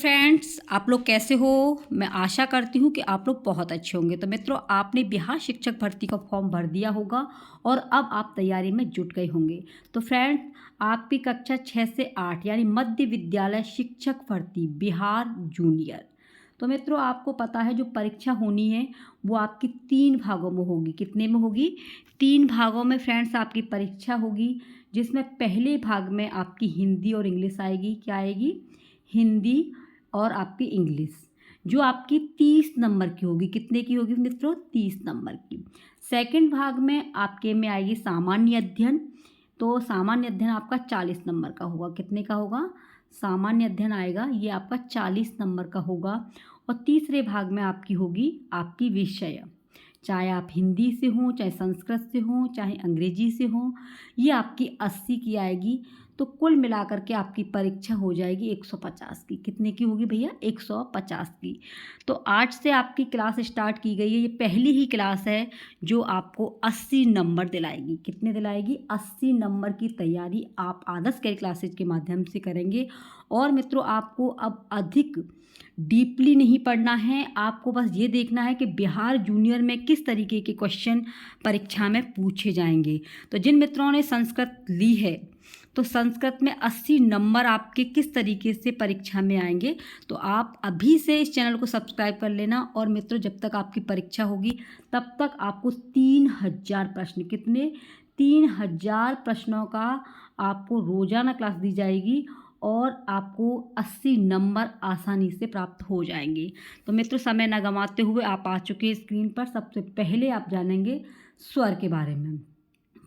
Friends, आप लोग कैसे हो? मैं आशा करती हूँ कि आप लोग बहुत अच्छे होंगे। तो मित्रों, आपने बिहार शिक्षक भर्ती का फॉर्म भर दिया होगा और अब आप तैयारी में जुट गए होंगे। तो फ्रेंड्स, आपकी कक्षा 6 से 8 यानी मध्य विद्यालय शिक्षक भर्ती बिहार जूनियर, तो मित्रों आपको पता है जो परीक्षा होनी है वो आपकी 3 भागों में होगी। कितने में होगी? 3 भागों में फ्रेंड्स आपकी परीक्षा होगी, जिसमें पहले भाग में आपकी हिंदी और इंग्लिश आएगी। क्या आएगी? हिंदी और आपकी इंग्लिश, जो आपकी 30 नंबर की होगी। कितने की होगी मित्रों? 30 नंबर की। सेकंड भाग में आपके में आएगी सामान्य अध्ययन। तो सामान्य अध्ययन आपका 40 नंबर का होगा। कितने का होगा? सामान्य अध्ययन आएगा, ये आपका 40 नंबर का होगा। और तीसरे भाग में आपकी होगी आपकी विषय, चाहे आप हिंदी से हों, चाहे संस्कृत से हों, चाहे अंग्रेजी से हों, ये आपकी 80 की आएगी। तो कुल मिलाकर के आपकी परीक्षा हो जाएगी 150 की। कितने की होगी भैया? 150 की। तो आज से आपकी क्लास स्टार्ट की गई है। ये पहली ही क्लास है जो आपको 80 नंबर दिलाएगी। कितने दिलाएगी? 80 नंबर की तैयारी आप आदर्श केयर क्लासेज के माध्यम से करेंगे। और मित्रों, आपको अब अधिक डीपली नहीं पढ़ना है, आपको बस ये देखना है कि बिहार जूनियर में किस तरीके के क्वेश्चन परीक्षा में पूछे जाएंगे। तो जिन मित्रों ने संस्कृत ली है, तो संस्कृत में 80 नंबर आपके किस तरीके से परीक्षा में आएंगे, तो आप अभी से इस चैनल को सब्सक्राइब कर लेना। और मित्रों, जब तक आपकी परीक्षा होगी तब तक आपको 3000 प्रश्न, कितने? 3000 प्रश्नों का आपको रोजाना क्लास दी जाएगी और आपको 80 नंबर आसानी से प्राप्त हो जाएंगे। तो मित्रों, समय न गंवाते हुए आप आ चुके हैं स्क्रीन पर। सबसे पहले आप जानेंगे स्वर के बारे में।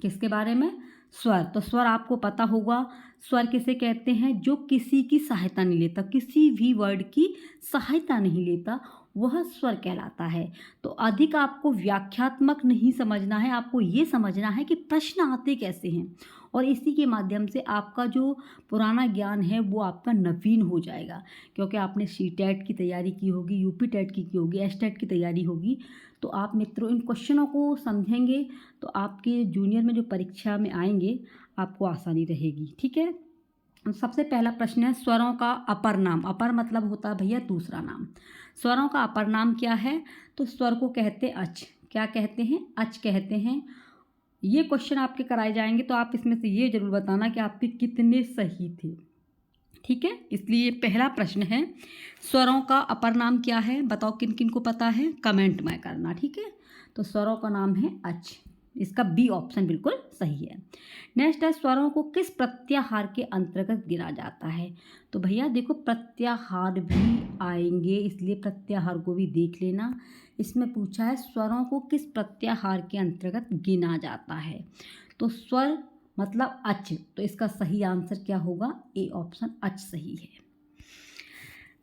किसके बारे में? स्वर। तो स्वर आपको पता होगा, स्वर किसे कहते हैं? जो किसी की सहायता नहीं लेता, किसी भी वर्ड की सहायता नहीं लेता, वह स्वर कहलाता है। तो अधिक आपको व्याख्यात्मक नहीं समझना है, आपको ये समझना है कि प्रश्न आते कैसे हैं। और इसी के माध्यम से आपका जो पुराना ज्ञान है वो आपका नवीन हो जाएगा, क्योंकि आपने सी-टेट की तैयारी की होगी, यूपी टेट की होगी, एस-टेट की तैयारी होगी। तो आप मित्रों इन क्वेश्चनों को समझेंगे तो आपके जूनियर में जो परीक्षा में आएंगे आपको आसानी रहेगी। ठीक है। सबसे पहला प्रश्न है, स्वरों का अपर नाम। अपर मतलब होता है भैया दूसरा नाम। स्वरों का अपर नाम क्या है? तो स्वर को कहते अच। क्या कहते हैं? अच कहते हैं। ये क्वेश्चन आपके कराए जाएंगे तो आप इसमें से ये जरूर बताना कि आपके कितने सही थे। ठीक है, इसलिए पहला प्रश्न है, स्वरों का अपर नाम क्या है? बताओ किन किन को पता है, कमेंट में करना। ठीक है, तो स्वरों का नाम है अच। इसका बी ऑप्शन बिल्कुल सही है। नेक्स्ट है, स्वरों को किस प्रत्याहार के अंतर्गत गिना जाता है? तो भैया देखो, प्रत्याहार भी आएंगे, इसलिए प्रत्याहार को भी देख लेना। इसमें पूछा है स्वरों को किस प्रत्याहार के अंतर्गत गिना जाता है, तो स्वर मतलब अच। तो इसका सही आंसर क्या होगा? ए ऑप्शन अच सही है।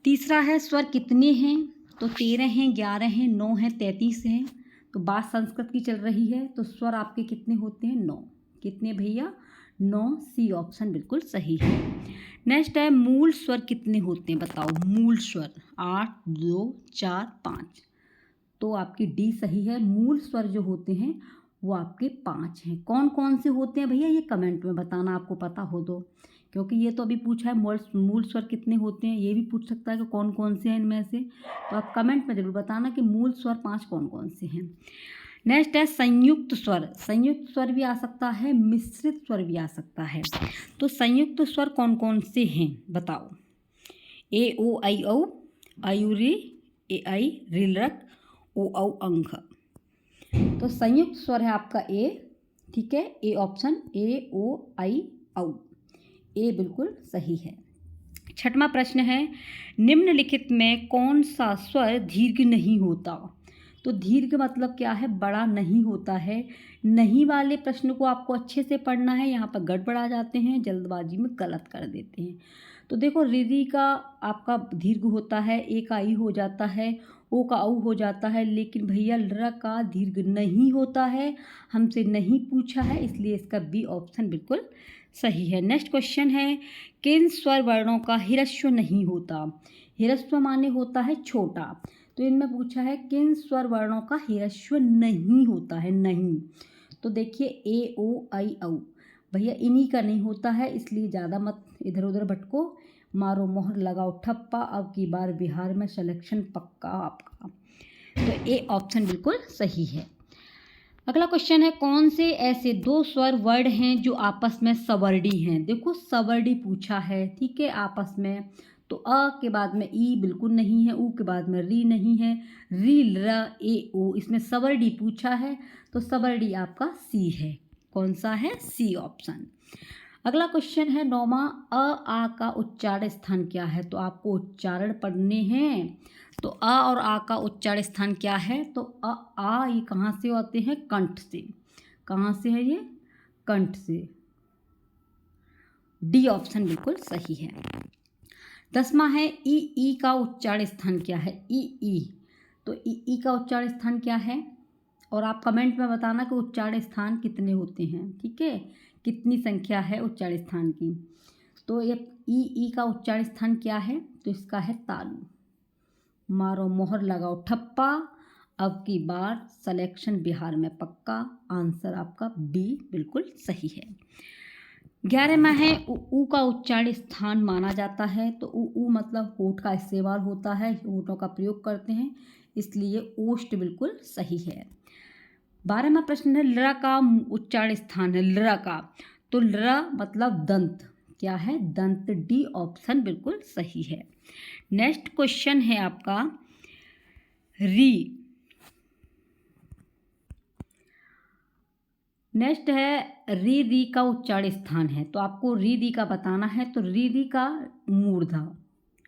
तीसरा है, स्वर कितने हैं? तो 13 हैं, 11 हैं, 9 हैं, 33 हैं। तो बात संस्कृत की चल रही है, तो स्वर आपके कितने होते हैं? 9। कितने भैया? 9। सी ऑप्शन बिल्कुल सही है। नेक्स्ट है, मूल स्वर कितने होते हैं? बताओ मूल स्वर। 8, 2, 4, 5। तो आपकी डी सही है। मूल स्वर जो होते हैं वो आपके 5 हैं। कौन कौन से होते हैं भैया? ये कमेंट में बताना, आपको पता हो तो, क्योंकि ये तो अभी पूछा है मूल स्वर कितने होते हैं, ये भी पूछ सकता है कि कौन कौन से हैं इनमें से। तो आप कमेंट में जरूर बताना कि मूल स्वर 5 कौन कौन से हैं। नेक्स्ट है, संयुक्त स्वर। संयुक्त स्वर भी आ सकता है, मिश्रित स्वर भी आ सकता है। तो संयुक्त स्वर कौन कौन से हैं बताओ? ए ओ आई औ, आयु रे, ए आई रिल रट, ओ औ अंघ। तो संयुक्त स्वर है आपका ए। ठीक है, ए ऑप्शन, ए ओ आई औ, ए बिल्कुल सही है। छठवां प्रश्न है, निम्नलिखित में कौन सा स्वर दीर्घ नहीं होता? तो दीर्घ मतलब क्या है? बड़ा नहीं होता है। नहीं वाले प्रश्न को आपको अच्छे से पढ़ना है, यहाँ पर गड़बड़ा जाते हैं, जल्दबाजी में गलत कर देते हैं। तो देखो, रिरी का आपका दीर्घ होता है, ए का ई हो जाता है, ओ का औ हो जाता है, लेकिन भैया र का दीर्घ नहीं होता है, हमसे नहीं पूछा है, इसलिए इसका बी ऑप्शन बिल्कुल सही है। नेक्स्ट क्वेश्चन है, किन स्वर वर्णों का ह्रस्व नहीं होता? ह्रस्व माने होता है छोटा। तो इनमें पूछा है किन स्वर वर्णों का ह्रस्व नहीं होता है? नहीं। तो देखिए, ए ओ आई औ, भैया इन्हीं का नहीं होता है, इसलिए ज़्यादा मत इधर उधर भटको। मारो मोहर लगाओ ठप्पा, अब की बार बिहार में सिलेक्शन पक्का आपका। तो ए ऑप्शन बिल्कुल सही है। अगला क्वेश्चन है, कौन से ऐसे दो स्वर वर्ड हैं जो आपस में सवर्डी हैं। देखो सवर्डी पूछा है, ठीक है, आपस में। तो अ के बाद में ई बिल्कुल नहीं है, ऊ के बाद में री नहीं है, री र ए ओ, इसमें सवर्डी पूछा है। तो सवर्डी आपका सी है। कौन सा है? C option. अगला क्वेश्चन है 9वां, अ आ का उच्चारण स्थान क्या है। तो आपको उच्चारण पढ़ने हैं। तो अ और आ का उच्चारण स्थान क्या है। तो अ आ ये कहाँ से आते हैं? कंठ से। कहाँ से है ये? कंठ से। डी ऑप्शन बिल्कुल सही है। 10वां है, ई का उच्चारण स्थान क्या है। ई तो ई का उच्चारण स्थान क्या है, और आप कमेंट में बताना कि उच्चारण स्थान कितने होते हैं, ठीक है, कितनी संख्या है उच्चारण स्थान की। तो ये ई का उच्चारण स्थान क्या है। तो इसका है तालु। मारो मोहर लगाओ ठप्पा, अब की बार सिलेक्शन बिहार में पक्का। आंसर आपका बी बिल्कुल सही है। 11वां है, ऊ का उच्चारण स्थान माना जाता है। तो ऊ मतलब होठ का इस्तेमाल होता है, होठों का प्रयोग करते हैं, इसलिए ओष्ठ बिल्कुल सही है। 12वां प्रश्न है, लरा का उच्चारण स्थान है। लरा का, तो लरा मतलब दंत, क्या है? दंत। डी ऑप्शन बिल्कुल सही है। नेक्स्ट क्वेश्चन है आपका री। नेक्स्ट है री का उच्चारण स्थान है। तो आपको री का बताना है। तो री का मूर्धा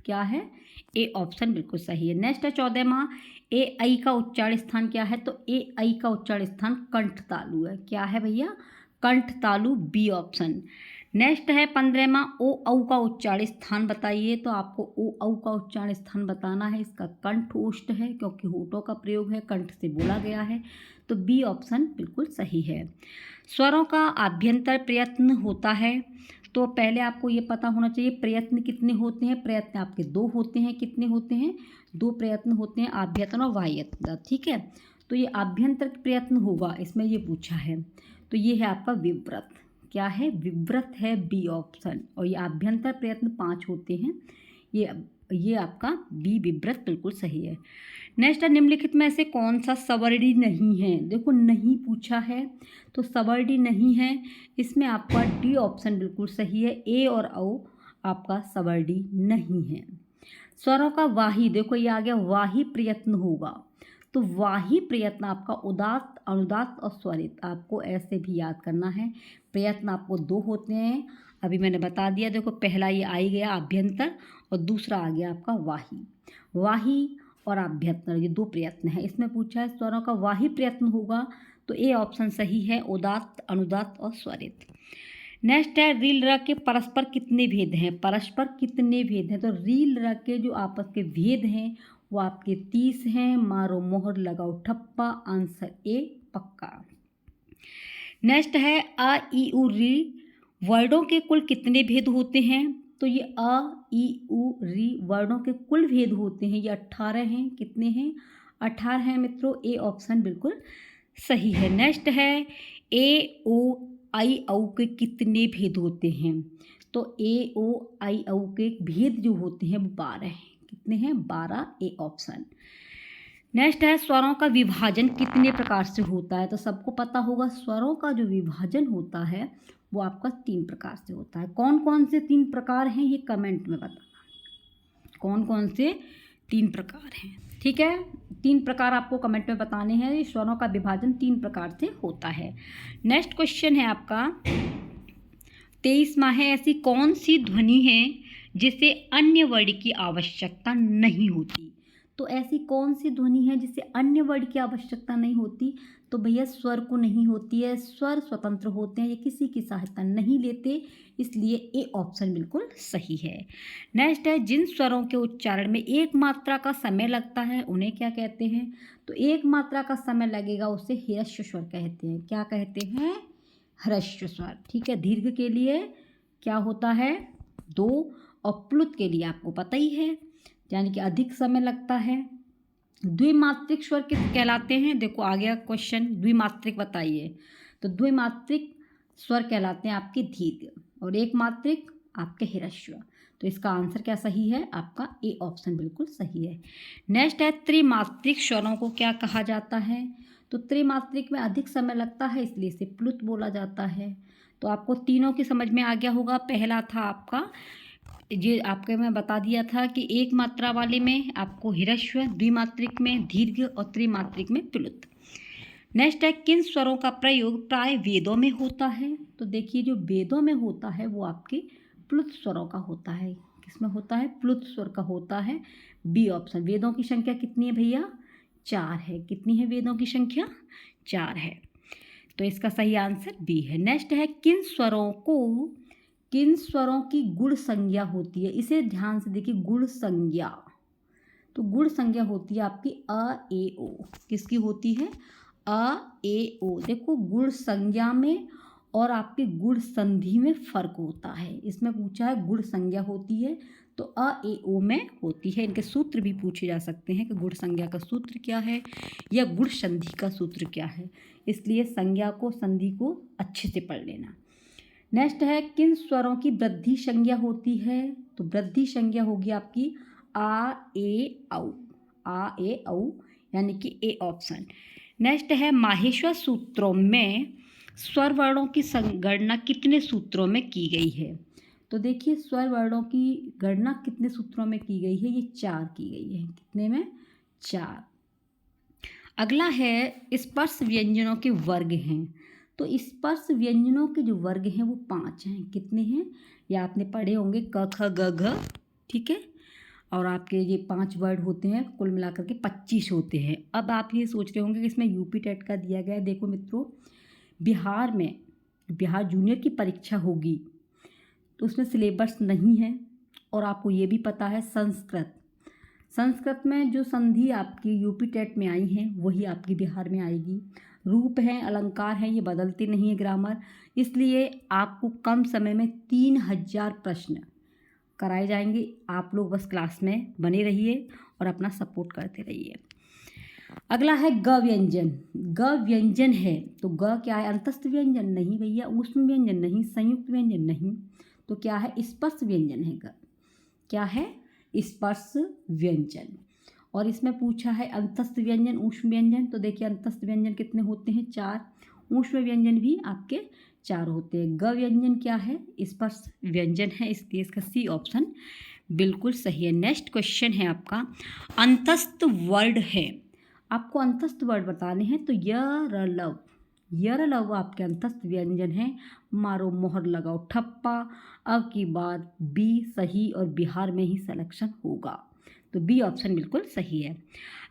क्या है? ए ऑप्शन बिल्कुल सही है। नेक्स्ट है 14वां, ए आई का उच्चारण स्थान क्या है। तो ए आई का उच्चारण स्थान कंठ तालु है। क्या है भैया? कंठ तालु। B option. नेक्स्ट है 15वां, ओ औ का उच्चारण स्थान बताइए। तो आपको ओ औ का उच्चारण स्थान बताना है। इसका कंठ ओष्ठ है, क्योंकि होठों का प्रयोग है, कंठ से बोला गया है। तो बी ऑप्शन बिल्कुल सही है। स्वरों का आभ्यंतर प्रयत्न होता है। तो पहले आपको ये पता होना चाहिए प्रयत्न कितने होते हैं। प्रयत्न आपके दो होते हैं। कितने होते हैं? दो प्रयत्न होते हैं, आभ्यंतर और बाह्यंतर, ठीक है। तो ये आभ्यंतर प्रयत्न होगा, इसमें ये पूछा है। तो ये है आपका विव्रत। क्या है? विव्रत है, बी ऑप्शन। और ये आभ्यंतर प्रयत्न 5 होते हैं। ये आपका बी विव्रत बिल्कुल सही है। नेक्स्ट है, निम्नलिखित में से कौन सा सवर्णी नहीं है। देखो नहीं पूछा है, तो सवर्णी नहीं है, इसमें आपका डी ऑप्शन बिल्कुल सही है। ए और औ आपका सवर्णी नहीं है। स्वरों का वाही, देखो ये आ गया, वाही प्रयत्न होगा। तो वाही प्रयत्न आपका उदात्त, अनुदात्त और स्वरित, आपको ऐसे भी याद करना है। प्रयत्न आपको दो होते हैं, अभी मैंने बता दिया। देखो पहला ये आ ही गया आभ्यंतर, और दूसरा आ गया आपका वाही। वाही और आभ्यंतर ये दो प्रयत्न है। इसमें पूछा है स्वरों का वाही प्रयत्न होगा। तो ए ऑप्शन सही है, उदात्त, अनुदात्त और स्वरित। नेक्स्ट है, रील र के परस्पर कितने भेद हैं। परस्पर कितने भेद हैं। तो रील र के जो आपस के भेद हैं वो आपके 30 हैं। मारो मोहर लगाओ ठप्पा। आंसर ए पक्का। नेक्स्ट है, अ ई उ री वर्डों के कुल कितने भेद होते हैं। तो ये अ ई उ री वर्णों के कुल भेद होते हैं, ये 18 हैं। कितने हैं? 18 हैं मित्रों। ए ऑप्शन बिल्कुल सही है। नेक्स्ट है, ए ओ आई औ के कितने भेद होते हैं। तो ए ओ आई औ के भेद जो होते हैं वो 12 हैं। कितने हैं? 12। A option. नेक्स्ट है, स्वरों का विभाजन कितने प्रकार से होता है। तो सबको पता होगा स्वरों का जो विभाजन होता है वो आपका 3 प्रकार से होता है। कौन कौन से 3 प्रकार हैं ये कमेंट में बताना। कौन कौन से 3 प्रकार हैं, ठीक है। 3 प्रकार आपको कमेंट में बताने हैं। स्वरों का विभाजन 3 प्रकार से होता है। नेक्स्ट क्वेश्चन है आपका 23वां है, ऐसी कौन सी ध्वनि है जिसे अन्य वर्ण की आवश्यकता नहीं होती। तो ऐसी कौन सी ध्वनि है जिसे अन्य वर्ण की आवश्यकता नहीं होती। तो भैया स्वर को नहीं होती है। स्वर स्वतंत्र होते हैं, ये किसी की सहायता नहीं लेते, इसलिए ए ऑप्शन बिल्कुल सही है। नेक्स्ट है, जिन स्वरों के उच्चारण में एक मात्रा का समय लगता है उन्हें क्या कहते हैं। तो एक मात्रा का समय लगेगा उसे ह्रस्व स्वर कहते हैं। क्या कहते हैं? ह्रस्व स्वर, ठीक है। दीर्घ के लिए क्या होता है? 2, और प्लुत के लिए आपको पता ही है, यानी कि अधिक समय लगता है। द्विमात्रिक स्वर किस कहलाते हैं। देखो आ गया क्वेश्चन, द्विमात्रिक बताइए। तो द्विमात्रिक स्वर कहलाते हैं आपके दीर्घ, और एक मात्रिक आपके ह्रस्व। तो इसका आंसर क्या सही है? आपका ए ऑप्शन बिल्कुल सही है। नेक्स्ट है त्रिमात्रिक स्वरों को क्या कहा जाता है? तो त्रिमात्रिक में अधिक समय लगता है इसलिए इसे प्लुत बोला जाता है। तो आपको तीनों की समझ में आ गया होगा। पहला था आपका, ये आपके मैं बता दिया था कि एक मात्रा वाले में आपको ह्रस्व, द्विमात्रिक में दीर्घ और त्रिमात्रिक में प्लुत। नेक्स्ट है किन स्वरों का प्रयोग प्राय वेदों में होता है? तो देखिए जो वेदों में होता है वो आपके प्लुत स्वरों का होता है। किसमें होता है? प्लुत स्वर का होता है। B option. वेदों की संख्या कितनी है भैया? 4 है। कितनी है वेदों की संख्या? 4 है। तो इसका सही आंसर बी है। नेक्स्ट है किन स्वरों की गुण संज्ञा होती है? इसे ध्यान से देखिए, गुण संज्ञा। तो गुण संज्ञा होती है आपकी अ ए ओ। किसकी होती है? अ ए ओ। देखो गुण संज्ञा में और आपके गुण संधि में फर्क होता है। इसमें पूछा है गुण संज्ञा होती है तो अ ए ओ में होती है। इनके सूत्र भी पूछे जा सकते हैं कि गुण संज्ञा का सूत्र क्या है या गुण संधि का सूत्र क्या है। इसलिए संज्ञा को, संधि को अच्छे से पढ़ लेना। नेक्स्ट है किन स्वरों की वृद्धि संज्ञा होती है? तो वृद्धि संज्ञा होगी आपकी आ ए औ। आ ए औ यानी कि ए ऑप्शन। नेक्स्ट है माहेश्वर सूत्रों में स्वर वर्णों की गणना कितने सूत्रों में की गई है? तो देखिए स्वर वर्णों की गणना कितने सूत्रों में की गई है? ये 4 की गई है। कितने में? 4। अगला है स्पर्श व्यंजनों के वर्ग हैं। तो स्पर्श व्यंजनों के जो वर्ग हैं वो 5 हैं। कितने हैं? ये आपने पढ़े होंगे, क ख ग घ, ठीक है। और आपके ये 5 वर्ड होते हैं, कुल मिलाकर के 25 होते हैं। अब आप ये सोच रहे होंगे कि इसमें यूपी टेट का दिया गया है। देखो मित्रों, बिहार जूनियर की परीक्षा होगी तो उसमें सिलेबस नहीं है। और आपको ये भी पता है संस्कृत में जो संधि आपकी यूपी टेट में आई हैं वही आपकी बिहार में आएगी। रूप हैं, अलंकार हैं, ये बदलते नहीं है, ग्रामर। इसलिए आपको कम समय में 3000 प्रश्न कराए जाएंगे। आप लोग बस क्लास में बने रहिए और अपना सपोर्ट करते रहिए। अगला है ग व्यंजन। ग व्यंजन है तो ग क्या है? अंतस्थ व्यंजन? नहीं भैया। ऊष्म व्यंजन? नहीं। संयुक्त व्यंजन? नहीं। तो क्या है? स्पर्श व्यंजन है ग। क्या है? स्पर्श व्यंजन। और इसमें पूछा है अंतस्थ व्यंजन, ऊष्म व्यंजन। तो देखिए अंतस्थ व्यंजन कितने होते हैं? 4। ऊष्म व्यंजन भी आपके 4 होते हैं। ग व्यंजन क्या है? स्पर्श व्यंजन है, इसलिए इसका सी ऑप्शन बिल्कुल सही है। नेक्स्ट क्वेश्चन है आपका अंतस्थ वर्ड है। आपको अंतस्थ वर्ड बताने हैं। तो यरलव आपके अंतस्थ व्यंजन है। मारो मोहर लगाओ ठप्पा। अब की बार बी सही और बिहार में ही सिलेक्शन होगा। तो बी ऑप्शन बिल्कुल सही है।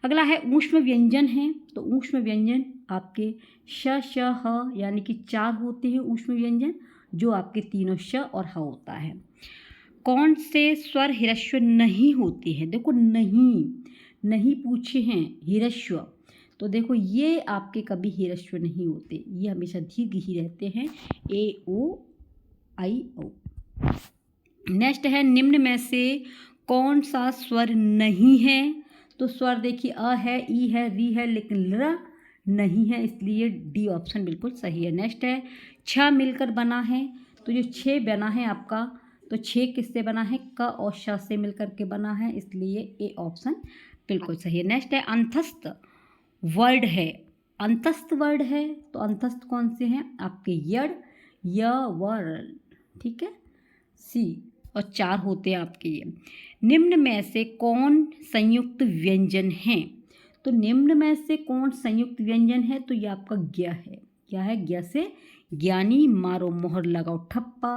अगला है ऊष्म व्यंजन है। तो ऊष्म व्यंजन आपके श श ह यानी कि 4 होते हैं ऊष्म व्यंजन, जो आपके तीनों श और ह होता है। कौन से स्वर ह्रस्व नहीं होते हैं? देखो नहीं पूछे हैं ह्रस्व। तो देखो ये आपके कभी ह्रस्व नहीं होते, ये हमेशा दीर्घ ही रहते हैं। ए ओ आई ओ। नेक्स्ट है निम्न में से कौन सा स्वर नहीं है? तो स्वर देखिए अ है, ई है, री है, लेकिन ल नहीं है, इसलिए डी ऑप्शन बिल्कुल सही है। नेक्स्ट है 6 मिलकर बना है। तो जो 6 बना है आपका, तो 6 किससे बना है? क और श से मिलकर के बना है, इसलिए ए ऑप्शन बिल्कुल सही है। नेक्स्ट है अंतस्थ वर्ड है। अंतस्थ वर्ड है तो अंतस्थ कौन से हैं? आपके यड, य, व, र, ठीक है, सी, और 4 होते हैं आपके ये। निम्न में से कौन संयुक्त व्यंजन है? तो निम्न में से कौन संयुक्त व्यंजन है? तो ये आपका ज्ञ है। क्या है? ज्ञ से ज्ञानी, मारो मोहर लगाओ ठप्पा।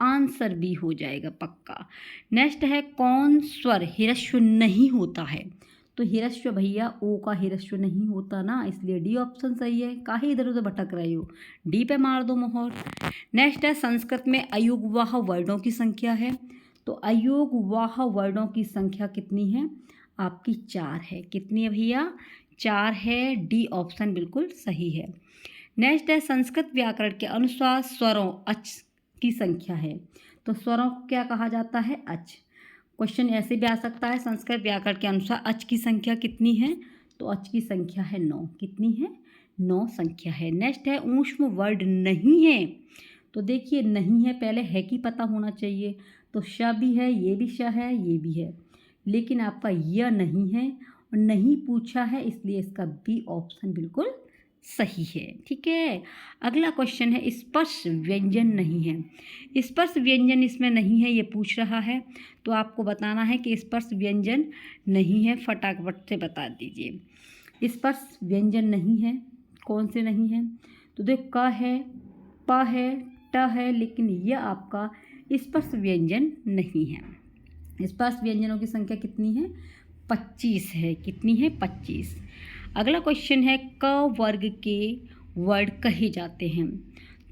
आंसर भी हो जाएगा पक्का। नेक्स्ट है कौन स्वर ह्रस्व नहीं होता है? तो ह्रस्व भैया ओ का ह्रस्व नहीं होता ना, इसलिए डी ऑप्शन सही है। काहे इधर उधर भटक रहे हो? डी पे मार दो मोहर। नेक्स्ट है संस्कृत में अयुग्वाह वर्णों की संख्या है। तो अयुग्वाह वर्णों की संख्या कितनी है? आपकी 4 है। कितनी है भैया? 4 है। डी ऑप्शन बिल्कुल सही है। नेक्स्ट है संस्कृत व्याकरण के अनुसार स्वरों अच की संख्या है। तो स्वरों को क्या कहा जाता है? अच। क्वेश्चन ऐसे भी आ सकता है संस्कृत व्याकरण के अनुसार अच की संख्या कितनी है? तो अच की संख्या है 9। कितनी है? 9 संख्या है। नेक्स्ट है ऊष्म वर्ड नहीं है। तो देखिए नहीं है, पहले है की पता होना चाहिए। तो श भी है, ये भी श है, ये भी है, लेकिन आपका य नहीं है और नहीं पूछा है, इसलिए इसका बी ऑप्शन बिल्कुल सही है। ठीक है, अगला क्वेश्चन है स्पर्श व्यंजन नहीं है। स्पर्श व्यंजन इसमें नहीं है, ये पूछ रहा है, तो आपको बताना है कि स्पर्श व्यंजन नहीं है। फटाफट से बता दीजिए, स्पर्श व्यंजन नहीं है, कौन से नहीं है? तो देखो क है, प है, ट है, लेकिन यह आपका स्पर्श व्यंजन नहीं है। स्पर्श व्यंजनों की संख्या कितनी है? 25 है। कितनी है? 25। अगला क्वेश्चन है क वर्ग के वर्ड कहे जाते हैं।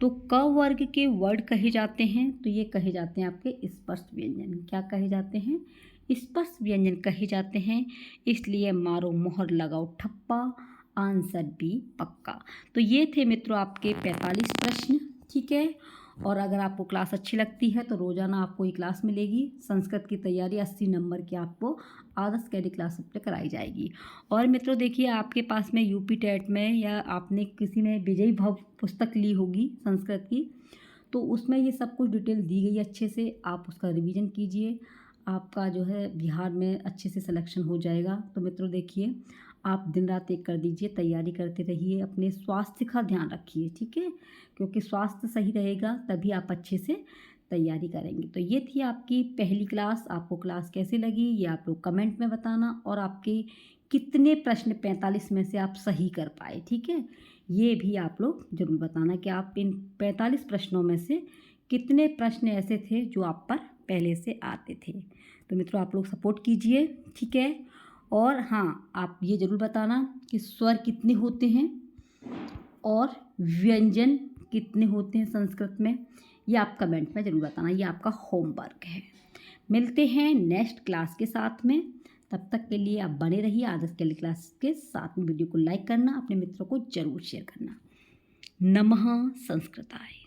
तो क वर्ग के वर्ड कहे जाते हैं, तो ये कहे जाते हैं आपके स्पर्श व्यंजन। क्या कहे जाते हैं? स्पर्श व्यंजन कहे जाते हैं, इसलिए मारो मोहर लगाओ ठप्पा, आंसर बी पक्का। तो ये थे मित्रों आपके 45 प्रश्न। ठीक है, और अगर आपको क्लास अच्छी लगती है तो रोज़ाना आपको ये क्लास मिलेगी। संस्कृत की तैयारी 80 नंबर की आपको आदर्श कैडी क्लास पे कराई जाएगी। और मित्रों देखिए, आपके पास में यूपी टेट में या आपने किसी ने विजयी भव पुस्तक ली होगी संस्कृत की, तो उसमें ये सब कुछ डिटेल दी गई अच्छे से। आप उसका रिवीजन कीजिए, आपका जो है बिहार में अच्छे से सिलेक्शन हो जाएगा। तो मित्रों देखिए, आप दिन रात एक कर दीजिए, तैयारी करते रहिए, अपने स्वास्थ्य का ध्यान रखिए। ठीक है, क्योंकि स्वास्थ्य सही रहेगा तभी आप अच्छे से तैयारी करेंगे। तो ये थी आपकी पहली क्लास। आपको क्लास कैसी लगी ये आप लोग कमेंट में बताना, और आपके कितने प्रश्न 45 में से आप सही कर पाए। ठीक है, ये भी आप लोग ज़रूर बताना कि आप इन 45 प्रश्नों में से कितने प्रश्न ऐसे थे जो आप पर पहले से आते थे। तो मित्रों आप लोग सपोर्ट कीजिए। ठीक है, और हाँ, आप ये ज़रूर बताना कि स्वर कितने होते हैं और व्यंजन कितने होते हैं संस्कृत में, ये आप कमेंट में ज़रूर बताना। ये आपका होमवर्क है। मिलते हैं नेक्स्ट क्लास के साथ में, तब तक के लिए आप बने रहिए आदर्श कैडी क्लास के साथ में। वीडियो को लाइक करना, अपने मित्रों को ज़रूर शेयर करना। नमः संस्कृताय।